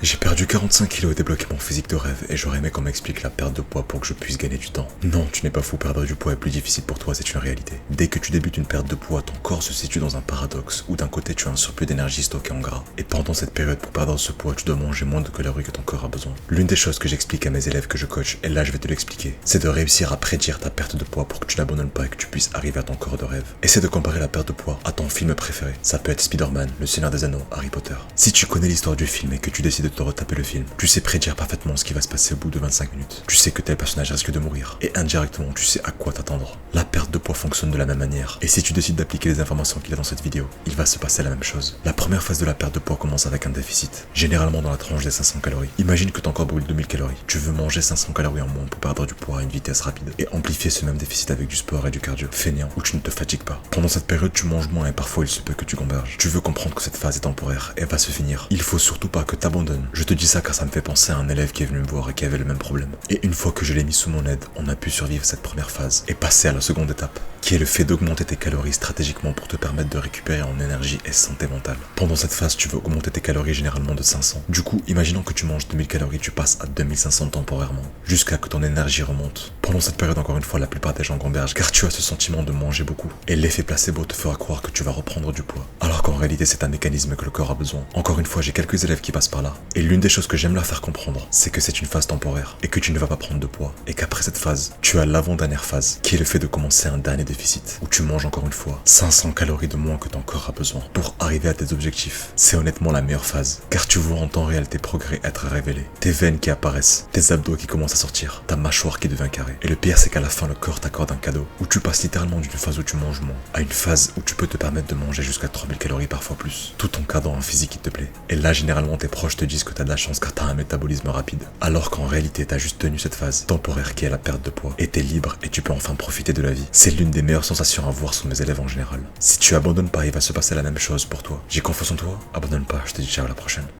J'ai perdu 45 kilos et débloqué mon physique de rêve et j'aurais aimé qu'on m'explique la perte de poids pour que je puisse gagner du temps. Non, tu n'es pas fou, perdre du poids est plus difficile pour toi, c'est une réalité. Dès que tu débutes une perte de poids, ton corps se situe dans un paradoxe où d'un côté tu as un surplus d'énergie stocké en gras. Et pendant cette période, pour perdre ce poids, tu dois manger moins de calories que ton corps a besoin. L'une des choses que j'explique à mes élèves que je coach, et là je vais te l'expliquer, c'est de réussir à prédire ta perte de poids pour que tu n'abandonnes pas et que tu puisses arriver à ton corps de rêve. Essaie de comparer la perte de poids à ton film préféré. Ça peut être Spider-Man, Le Seigneur des Anneaux, Harry Potter. Si tu connais l'histoire du film et que tu décides de te retaper le film, tu sais prédire parfaitement ce qui va se passer au bout de 25 minutes. Tu sais que tel personnage risque de mourir. Et indirectement, tu sais à quoi t'attendre. La perte de poids fonctionne de la même manière. Et si tu décides d'appliquer les informations qu'il y a dans cette vidéo, il va se passer la même chose. La première phase de la perte de poids commence avec un déficit. Généralement dans la tranche des 500 calories. Imagine que ton corps brûle 2000 calories. Tu veux manger 500 calories en moins pour perdre du poids à une vitesse rapide. Et amplifier ce même déficit avec du sport et du cardio. Fainéant, où tu ne te fatigues pas. Pendant cette période, tu manges moins et parfois il se peut que tu gamberges. Tu veux comprendre que cette phase est temporaire et va se finir. Il faut surtout pas que t'abandonnes. Je te dis ça car ça me fait penser à un élève qui est venu me voir et qui avait le même problème. Et une fois que je l'ai mis sous mon aide, on a pu survivre cette première phase et passer à la seconde étape, qui est le fait d'augmenter tes calories stratégiquement pour te permettre de récupérer en énergie et santé mentale. Pendant cette phase, tu veux augmenter tes calories généralement de 500. Du coup, imaginons que tu manges 2000 calories, tu passes à 2500 temporairement, jusqu'à que ton énergie remonte. Pendant cette période, encore une fois, la plupart des gens gambergent car tu as ce sentiment de manger beaucoup. Et l'effet placebo te fera croire que tu vas reprendre du poids. Alors qu'en réalité, c'est un mécanisme que le corps a besoin. Encore une fois, j'ai quelques élèves qui passent par là. Et l'une des choses que j'aime leur faire comprendre, c'est que c'est une phase temporaire et que tu ne vas pas prendre de poids. Et qu'après cette phase, tu as l'avant-dernière phase, qui est le fait de commencer un dernier déficit, où tu manges encore une fois 500 calories de moins que ton corps a besoin pour arriver à tes objectifs. C'est honnêtement la meilleure phase, car tu vois en temps réel tes progrès être révélés, tes veines qui apparaissent, tes abdos qui commencent à sortir, ta mâchoire qui devient carrée. Et le pire, c'est qu'à la fin, le corps t'accorde un cadeau, où tu passes littéralement d'une phase où tu manges moins, à une phase où tu peux te permettre de manger jusqu'à 3000 calories parfois plus, tout en gardant un physique qui te plaît. Et là, généralement, tes proches te disent que t'as de la chance car t'as un métabolisme rapide, alors qu'en réalité, t'as juste tenu cette phase temporaire qui est la perte de poids, et t'es libre et tu peux enfin profiter de la vie. C'est l'une des meilleures sensations à voir sur mes élèves en général. Si tu abandonnes pas, il va se passer la même chose pour toi. J'ai confiance en toi, abandonne pas, je te dis ciao à la prochaine.